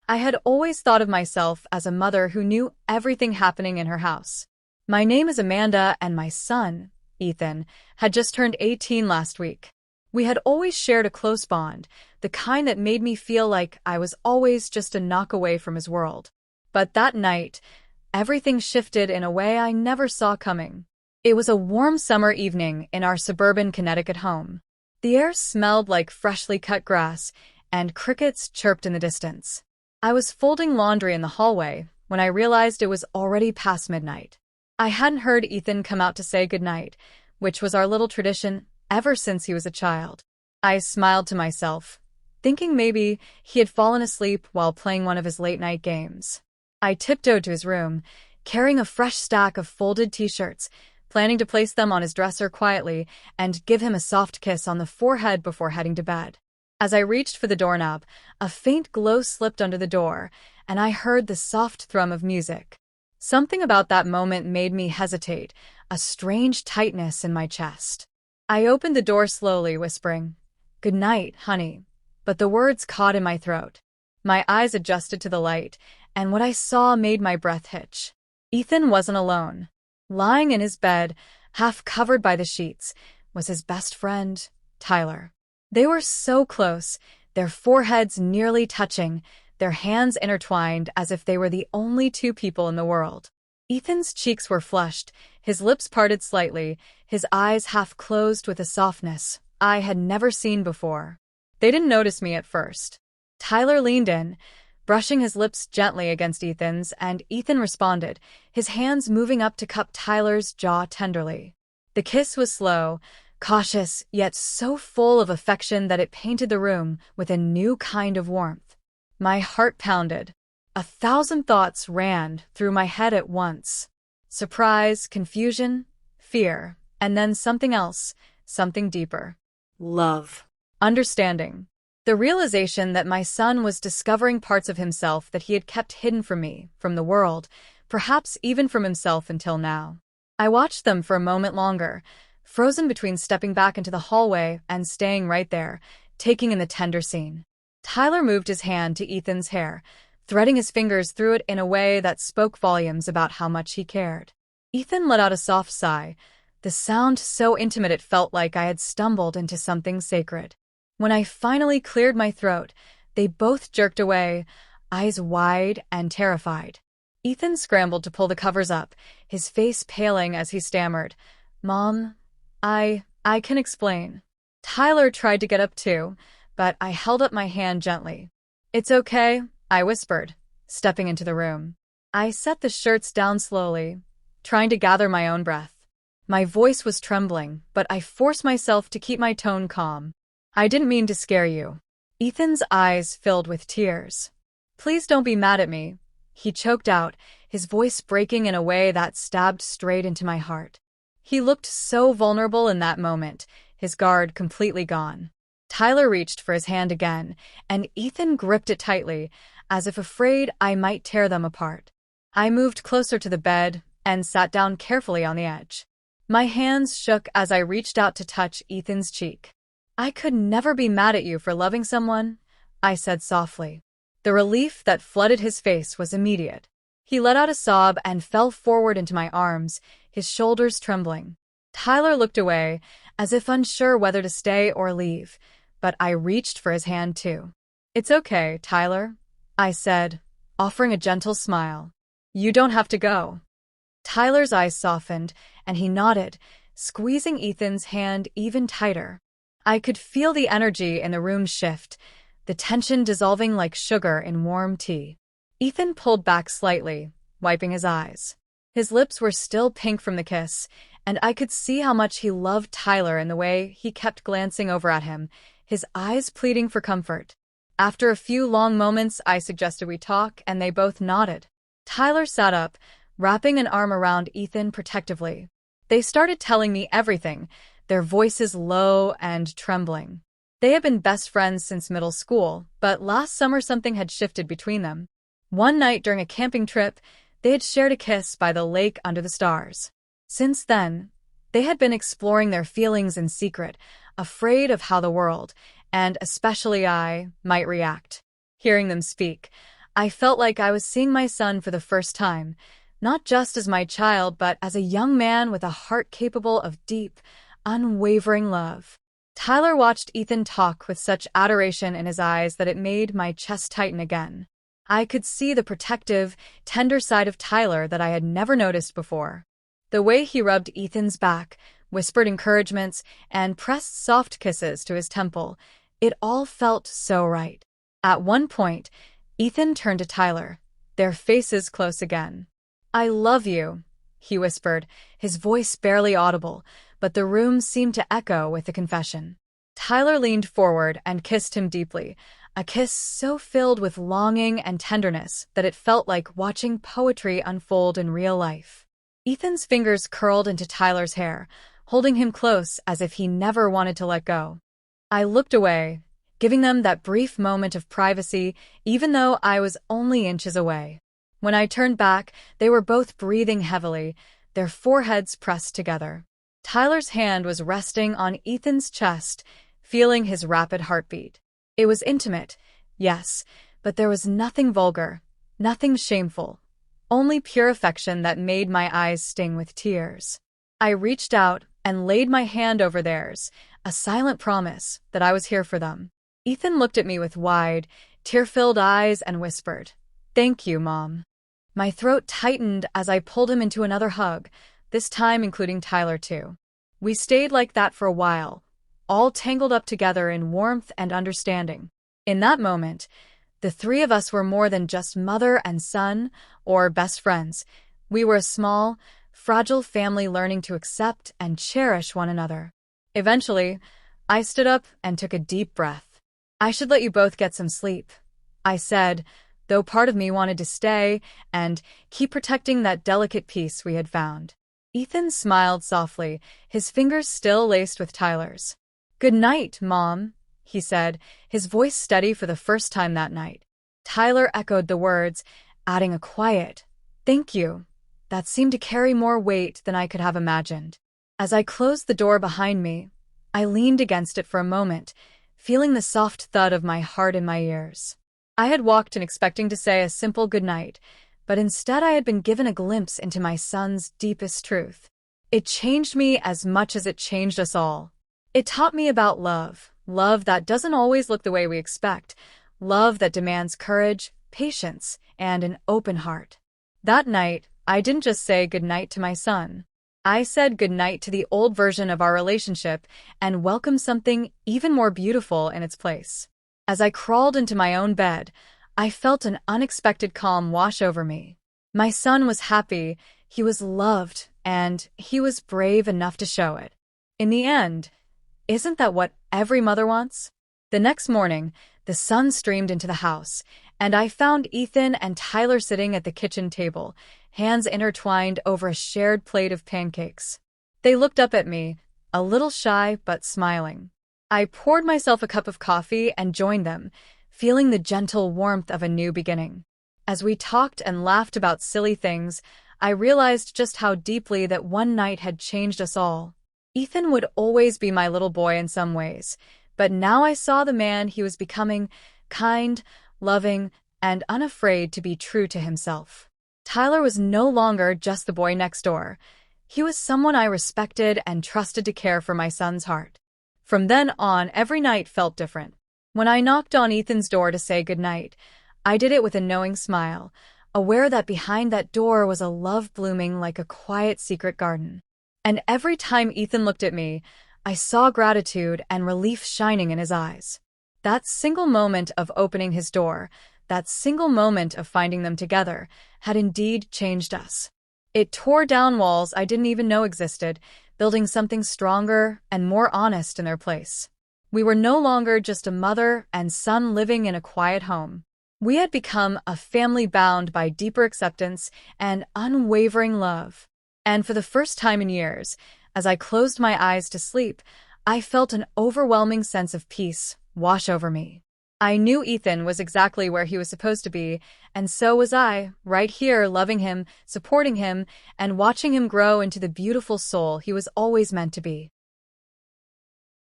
I had always thought of myself as a mother who knew everything happening in her house. My name is Amanda, and my son, Ethan, had just turned 18 last week. We had always shared a close bond, the kind that made me feel like I was always just a knock away from his world. But that night, everything shifted in a way I never saw coming. It was a warm summer evening in our suburban Connecticut home. The air smelled like freshly cut grass, and crickets chirped in the distance. I was folding laundry in the hallway when I realized it was already past midnight. I hadn't heard Ethan come out to say goodnight, which was our little tradition ever since he was a child. I smiled to myself, thinking maybe he had fallen asleep while playing one of his late-night games. I tiptoed to his room, carrying a fresh stack of folded t-shirts, planning to place them on his dresser quietly and give him a soft kiss on the forehead before heading to bed. As I reached for the doorknob, a faint glow slipped under the door, and I heard the soft thrum of music. Something about that moment made me hesitate, a strange tightness in my chest. I opened the door slowly, whispering, "Good night, honey," but the words caught in my throat. My eyes adjusted to the light, and what I saw made my breath hitch. Ethan wasn't alone. Lying in his bed, half covered by the sheets, was his best friend, Tyler. They were so close, their foreheads nearly touching, their hands intertwined as if they were the only two people in the world. Ethan's cheeks were flushed, his lips parted slightly, his eyes half closed with a softness I had never seen before. They didn't notice me at first. Tyler leaned in, brushing his lips gently against Ethan's, and Ethan responded, his hands moving up to cup Tyler's jaw tenderly. The kiss was slow, cautious, yet so full of affection that it painted the room with a new kind of warmth. My heart pounded. 1,000 thoughts ran through my head at once. Surprise, confusion, fear, and then something else, something deeper. Love. Understanding. The realization that my son was discovering parts of himself that he had kept hidden from me, from the world, perhaps even from himself until now. I watched them for a moment longer, frozen between stepping back into the hallway and staying right there, taking in the tender scene. Tyler moved his hand to Ethan's hair, threading his fingers through it in a way that spoke volumes about how much he cared. Ethan let out a soft sigh, the sound so intimate it felt like I had stumbled into something sacred. When I finally cleared my throat, they both jerked away, eyes wide and terrified. Ethan scrambled to pull the covers up, his face paling as he stammered, "Mom, I can explain." Tyler tried to get up too, but I held up my hand gently. "It's okay," I whispered, stepping into the room. I set the shirts down slowly, trying to gather my own breath. My voice was trembling, but I forced myself to keep my tone calm. "I didn't mean to scare you." Ethan's eyes filled with tears. "Please don't be mad at me," he choked out, his voice breaking in a way that stabbed straight into my heart. He looked so vulnerable in that moment, his guard completely gone. Tyler reached for his hand again, and Ethan gripped it tightly, as if afraid I might tear them apart. I moved closer to the bed and sat down carefully on the edge. My hands shook as I reached out to touch Ethan's cheek. "I could never be mad at you for loving someone," I said softly. The relief that flooded his face was immediate. He let out a sob and fell forward into my arms, his shoulders trembling. Tyler looked away, as if unsure whether to stay or leave, but I reached for his hand too. "It's okay, Tyler," I said, offering a gentle smile. "You don't have to go." Tyler's eyes softened, and he nodded, squeezing Ethan's hand even tighter. I could feel the energy in the room shift, the tension dissolving like sugar in warm tea. Ethan pulled back slightly, wiping his eyes. His lips were still pink from the kiss, and I could see how much he loved Tyler in the way he kept glancing over at him, his eyes pleading for comfort. After a few long moments, I suggested we talk, and they both nodded. Tyler sat up, wrapping an arm around Ethan protectively. They started telling me everything, their voices low and trembling. They had been best friends since middle school, but last summer something had shifted between them. One night during a camping trip, they had shared a kiss by the lake under the stars. Since then, they had been exploring their feelings in secret, afraid of how the world, and especially I, might react. Hearing them speak, I felt like I was seeing my son for the first time, not just as my child, but as a young man with a heart capable of deep, unwavering love. Tyler watched Ethan talk with such adoration in his eyes that it made my chest tighten again. I could see the protective, tender side of Tyler that I had never noticed before. The way he rubbed Ethan's back, whispered encouragements, and pressed soft kisses to his temple, it all felt so right. At one point, Ethan turned to Tyler, their faces close again. "I love you," he whispered, his voice barely audible, but the room seemed to echo with the confession. Tyler leaned forward and kissed him deeply, a kiss so filled with longing and tenderness that it felt like watching poetry unfold in real life. Ethan's fingers curled into Tyler's hair, holding him close as if he never wanted to let go. I looked away, giving them that brief moment of privacy, even though I was only inches away. When I turned back, they were both breathing heavily, their foreheads pressed together. Tyler's hand was resting on Ethan's chest, feeling his rapid heartbeat. It was intimate, yes, but there was nothing vulgar, nothing shameful, only pure affection that made my eyes sting with tears. I reached out and laid my hand over theirs, a silent promise that I was here for them. Ethan looked at me with wide, tear-filled eyes and whispered, "Thank you, Mom." My throat tightened as I pulled him into another hug, this time including Tyler too. We stayed like that for a while, all tangled up together in warmth and understanding. In that moment, the three of us were more than just mother and son or best friends. We were a small, fragile family learning to accept and cherish one another. Eventually, I stood up and took a deep breath. "I should let you both get some sleep," I said, though part of me wanted to stay and keep protecting that delicate peace we had found. Ethan smiled softly, his fingers still laced with Tyler's. "Good night, Mom," he said, his voice steady for the first time that night. Tyler echoed the words, adding a quiet, "Thank you," that seemed to carry more weight than I could have imagined. As I closed the door behind me, I leaned against it for a moment, feeling the soft thud of my heart in my ears. I had walked in expecting to say a simple goodnight, but instead I had been given a glimpse into my son's deepest truth. It changed me as much as it changed us all. It taught me about love, love that doesn't always look the way we expect, love that demands courage, patience, and an open heart. That night, I didn't just say goodnight to my son. I said goodnight to the old version of our relationship and welcomed something even more beautiful in its place. As I crawled into my own bed, I felt an unexpected calm wash over me. My son was happy, he was loved, and he was brave enough to show it. In the end, isn't that what every mother wants? The next morning, the sun streamed into the house, and I found Ethan and Tyler sitting at the kitchen table, hands intertwined over a shared plate of pancakes. They looked up at me, a little shy but smiling. I poured myself a cup of coffee and joined them, feeling the gentle warmth of a new beginning. As we talked and laughed about silly things, I realized just how deeply that one night had changed us all. Ethan would always be my little boy in some ways, but now I saw the man he was becoming, kind, loving, and unafraid to be true to himself. Tyler was no longer just the boy next door. He was someone I respected and trusted to care for my son's heart. From then on, every night felt different. When I knocked on Ethan's door to say goodnight, I did it with a knowing smile, aware that behind that door was a love blooming like a quiet secret garden. And every time Ethan looked at me, I saw gratitude and relief shining in his eyes. That single moment of opening his door, that single moment of finding them together, had indeed changed us. It tore down walls I didn't even know existed, building something stronger and more honest in their place. We were no longer just a mother and son living in a quiet home. We had become a family bound by deeper acceptance and unwavering love. And for the first time in years, as I closed my eyes to sleep, I felt an overwhelming sense of peace wash over me. I knew Ethan was exactly where he was supposed to be, and so was I, right here, loving him, supporting him, and watching him grow into the beautiful soul he was always meant to be.